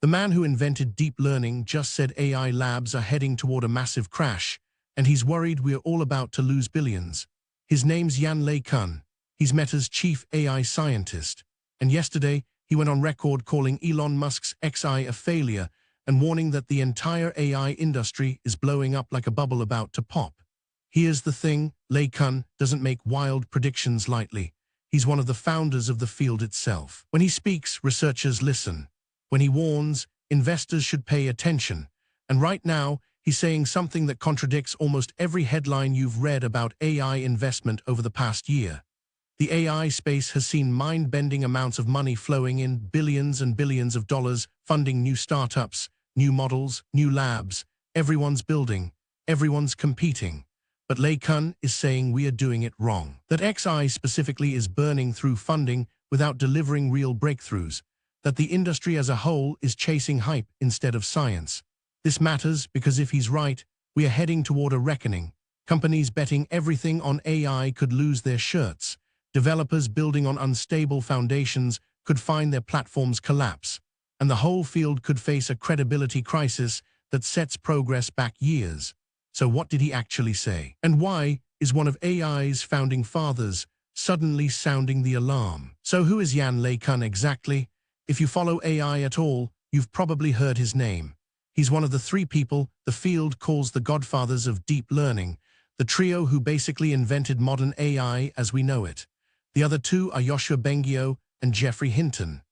The man who invented deep learning just said AI labs are heading toward a massive crash, and he's worried we're all about to lose billions. His name's Yann LeCun. He's Meta's chief AI scientist. And yesterday, he went on record calling Elon Musk's xAI a failure and warning that the entire AI industry is blowing up like a bubble about to pop. Here's the thing, LeCun doesn't make wild predictions lightly. He's one of the founders of the field itself. When he speaks, researchers listen. When he warns, investors should pay attention. And right now, he's saying something that contradicts almost every headline you've read about AI investment over the past year. The AI space has seen mind-bending amounts of money flowing in, billions and billions of dollars, funding new startups, new models, new labs. Everyone's building, everyone's competing. But LeCun is saying we are doing it wrong. That xAI specifically is burning through funding without delivering real breakthroughs. That the industry as a whole is chasing hype instead of science. This matters because if he's right, we are heading toward a reckoning. Companies betting everything on AI could lose their shirts. Developers building on unstable foundations could find their platforms collapse. And the whole field could face a credibility crisis that sets progress back years. So what did he actually say? And why is one of AI's founding fathers suddenly sounding the alarm? So who is Yann LeCun exactly? If you follow AI at all, you've probably heard his name. He's one of the three people the field calls the godfathers of deep learning, the trio who basically invented modern AI as we know it. The other two are Yoshua Bengio and Geoffrey Hinton.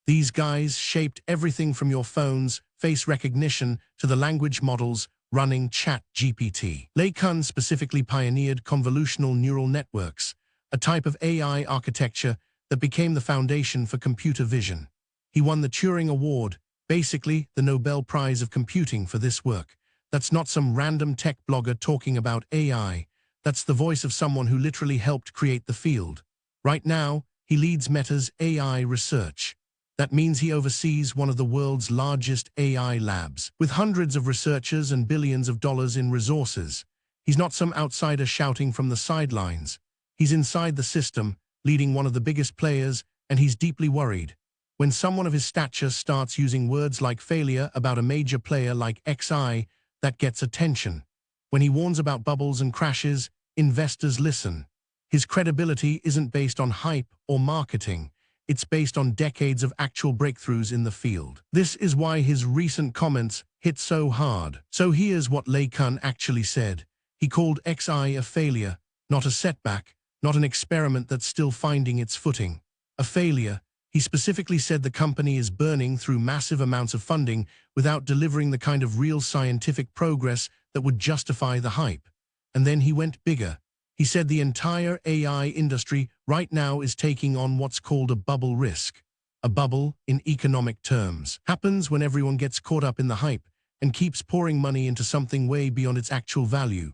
These guys shaped everything from your phone's face recognition to the language models running ChatGPT. LeCun specifically pioneered convolutional neural networks, a type of AI architecture that became the foundation for computer vision. He won the Turing Award, basically the Nobel Prize of Computing for this work. That's not some random tech blogger talking about AI. That's the voice of someone who literally helped create the field. Right now, he leads Meta's AI research. That means he oversees one of the world's largest AI labs, with hundreds of researchers and billions of dollars in resources. He's not some outsider shouting from the sidelines. He's inside the system, leading one of the biggest players, and he's deeply worried. When someone of his stature starts using words like failure about a major player like xAI, that gets attention. When he warns about bubbles and crashes, investors listen. His credibility isn't based on hype or marketing. It's based on decades of actual breakthroughs in the field. This is why his recent comments hit so hard. So here's what LeCun actually said. He called xAI a failure, not a setback, not an experiment that's still finding its footing. A failure. He specifically said the company is burning through massive amounts of funding without delivering the kind of real scientific progress that would justify the hype. And then he went bigger. He said the entire AI industry right now is taking on what's called a bubble risk. A bubble, in economic terms, happens when everyone gets caught up in the hype and keeps pouring money into something way beyond its actual value.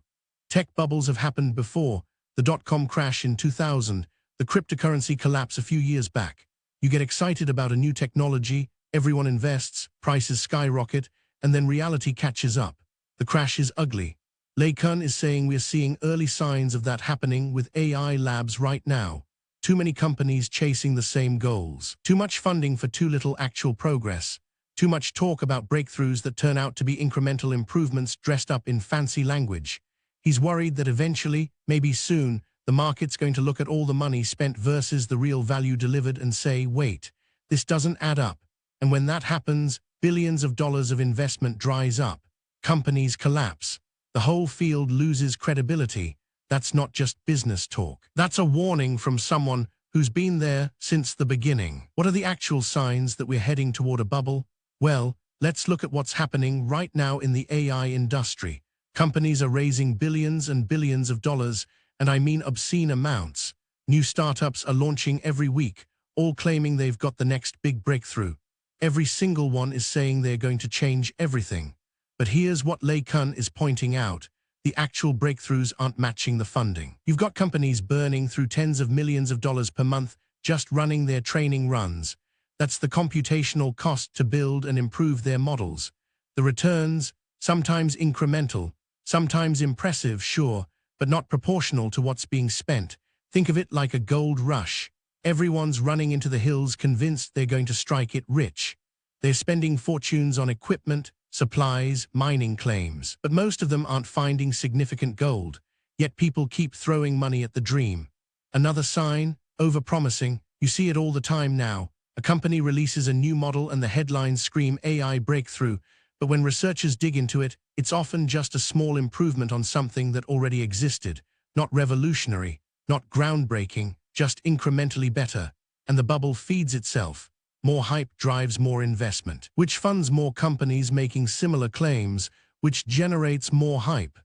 Tech bubbles have happened before. The dot-com crash in 2000, the cryptocurrency collapse a few years back. You get excited about a new technology, everyone invests, prices skyrocket, and then reality catches up. The crash is ugly. LeCun is saying we're seeing early signs of that happening with AI labs right now. Too many companies chasing the same goals. Too much funding for too little actual progress. Too much talk about breakthroughs that turn out to be incremental improvements dressed up in fancy language. He's worried that eventually, maybe soon, the market's going to look at all the money spent versus the real value delivered and say, wait, this doesn't add up. And when that happens, billions of dollars of investment dries up. Companies collapse. The whole field loses credibility. That's not just business talk. That's a warning from someone who's been there since the beginning. What are the actual signs that we're heading toward a bubble? Well, let's look at what's happening right now in the AI industry. Companies are raising billions and billions of dollars, and I mean obscene amounts. New startups are launching every week, all claiming they've got the next big breakthrough. Every single one is saying they're going to change everything. But here's what LeCun is pointing out. The actual breakthroughs aren't matching the funding. You've got companies burning through tens of millions of dollars per month just running their training runs. That's the computational cost to build and improve their models. The returns, sometimes incremental, sometimes impressive, sure, but not proportional to what's being spent. Think of it like a gold rush. Everyone's running into the hills convinced they're going to strike it rich. They're spending fortunes on equipment, supplies, mining claims, but most of them aren't finding significant gold. Yet people keep throwing money at the dream. Another sign, overpromising. You see it all the time now. A company releases a new model and the headlines scream AI breakthrough, but when researchers dig into it, it's often just a small improvement on something that already existed. Not revolutionary, not groundbreaking, just incrementally better. And the bubble feeds itself. More hype drives more investment, which funds more companies making similar claims, which generates more hype.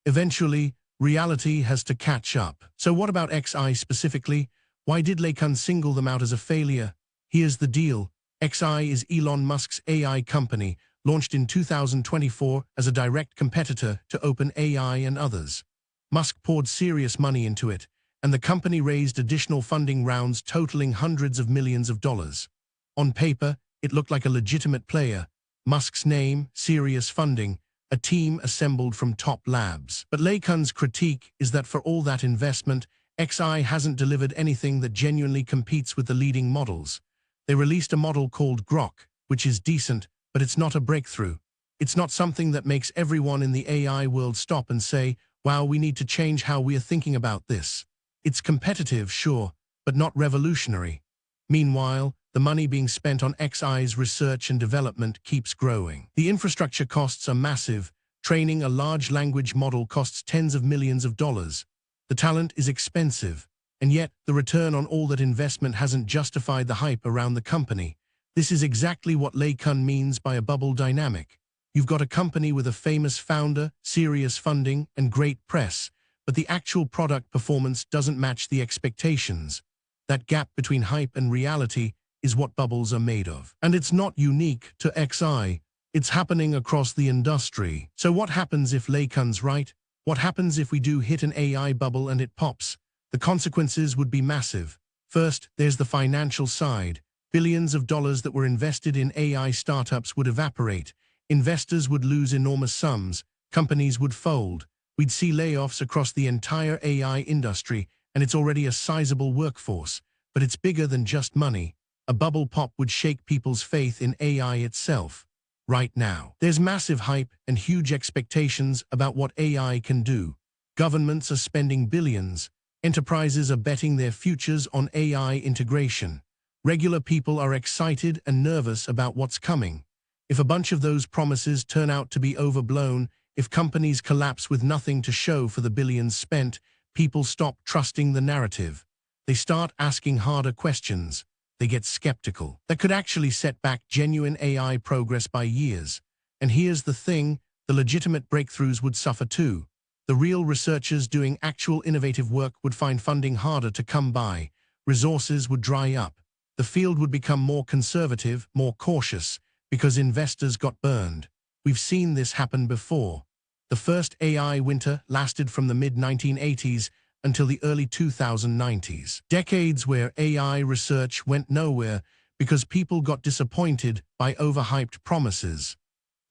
Eventually, reality has to catch up. So what about xAI specifically? Why did LeCun single them out as a failure? Here's the deal. xAI is Elon Musk's AI company, launched in 2024 as a direct competitor to OpenAI and others. Musk poured serious money into it, and the company raised additional funding rounds totaling hundreds of millions of dollars. On paper, it looked like a legitimate player. Musk's name, serious funding, a team assembled from top labs. But LeCun's critique is that for all that investment, xAI hasn't delivered anything that genuinely competes with the leading models. They released a model called Grok, which is decent, but it's not a breakthrough. It's not something that makes everyone in the AI world stop and say, wow, we need to change how we are thinking about this. It's competitive, sure, but not revolutionary. Meanwhile, the money being spent on xAI's research and development keeps growing. The infrastructure costs are massive. Training a large language model costs tens of millions of dollars. The talent is expensive, and yet the return on all that investment hasn't justified the hype around the company. This is exactly what LeCun means by a bubble dynamic. You've got a company with a famous founder, serious funding, and great press, but the actual product performance doesn't match the expectations. That gap between hype and reality is what bubbles are made of. And it's not unique to xAI. It's happening across the industry. So what happens if LeCun's right? What happens if we do hit an AI bubble and it pops? The consequences would be massive. First, there's the financial side. Billions of dollars that were invested in AI startups would evaporate. Investors would lose enormous sums. Companies would fold. We'd see layoffs across the entire AI industry, and it's already a sizable workforce. But it's bigger than just money. A bubble pop would shake people's faith in AI itself. Right now, there's massive hype and huge expectations about what AI can do. Governments are spending billions. Enterprises are betting their futures on AI integration. Regular people are excited and nervous about what's coming. If a bunch of those promises turn out to be overblown, if companies collapse with nothing to show for the billions spent, people stop trusting the narrative. They start asking harder questions. They get skeptical. That could actually set back genuine AI progress by years. And here's the thing, the legitimate breakthroughs would suffer too. The real researchers doing actual innovative work would find funding harder to come by. Resources would dry up. The field would become more conservative, more cautious, because investors got burned. We've seen this happen before. The first AI winter lasted from the mid-1980s until the early 2090s. Decades where AI research went nowhere because people got disappointed by overhyped promises.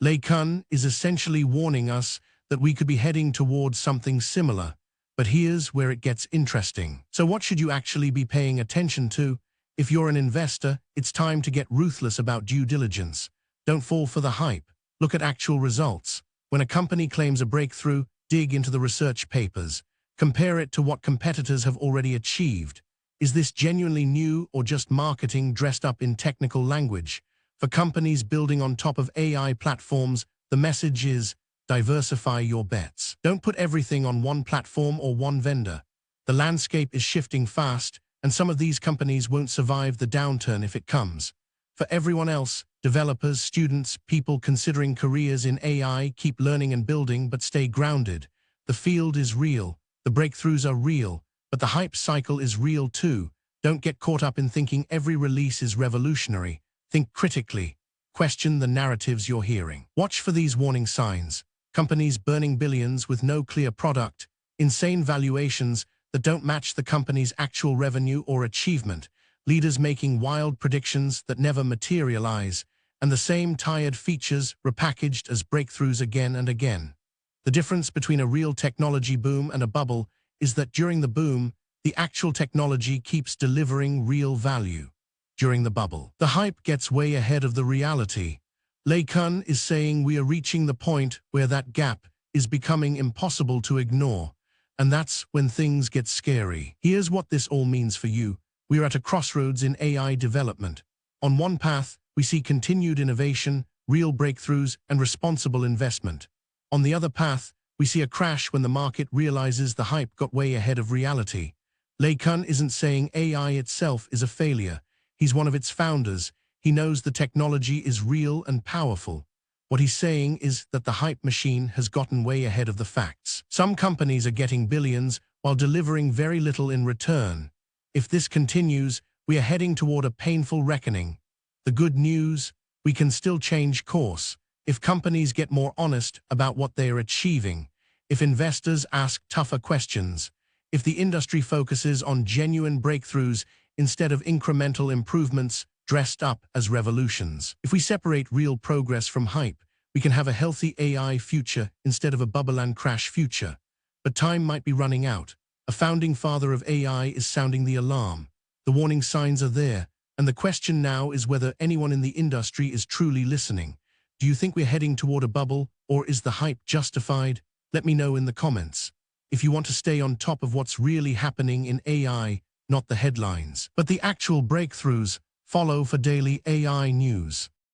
LeCun is essentially warning us that we could be heading towards something similar. But here's where it gets interesting. So what should you actually be paying attention to? If you're an investor, it's time to get ruthless about due diligence. Don't fall for the hype. Look at actual results. When a company claims a breakthrough, dig into the research papers. Compare it to what competitors have already achieved. Is this genuinely new or just marketing dressed up in technical language? For companies building on top of AI platforms, the message is diversify your bets. Don't put everything on one platform or one vendor. The landscape is shifting fast, and some of these companies won't survive the downturn if it comes. For everyone else, developers, students, people considering careers in AI, keep learning and building but stay grounded. The field is real. The breakthroughs are real, but the hype cycle is real too. Don't get caught up in thinking every release is revolutionary. Think critically. Question the narratives you're hearing. Watch for these warning signs. Companies burning billions with no clear product, insane valuations that don't match the company's actual revenue or achievement, leaders making wild predictions that never materialize, and the same tired features repackaged as breakthroughs again and again. The difference between a real technology boom and a bubble is that during the boom, the actual technology keeps delivering real value. during the bubble. The hype gets way ahead of the reality. LeCun is saying we are reaching the point where that gap is becoming impossible to ignore, and that's when things get scary. Here's what this all means for you. We're at a crossroads in AI development. On one path, we see continued innovation, real breakthroughs, and responsible investment. On the other path, we see a crash when the market realizes the hype got way ahead of reality. LeCun isn't saying AI itself is a failure. He's one of its founders. He knows the technology is real and powerful. What he's saying is that the hype machine has gotten way ahead of the facts. Some companies are getting billions while delivering very little in return. If this continues, we are heading toward a painful reckoning. The good news, we can still change course. If companies get more honest about what they are achieving, if investors ask tougher questions, if the industry focuses on genuine breakthroughs instead of incremental improvements dressed up as revolutions. If we separate real progress from hype, we can have a healthy AI future instead of a bubble and crash future. But time might be running out. A founding father of AI is sounding the alarm. The warning signs are there, and the question now is whether anyone in the industry is truly listening. Do you think we're heading toward a bubble, or is the hype justified? Let me know in the comments. If you want to stay on top of what's really happening in AI, not the headlines, but the actual breakthroughs, follow for daily AI news.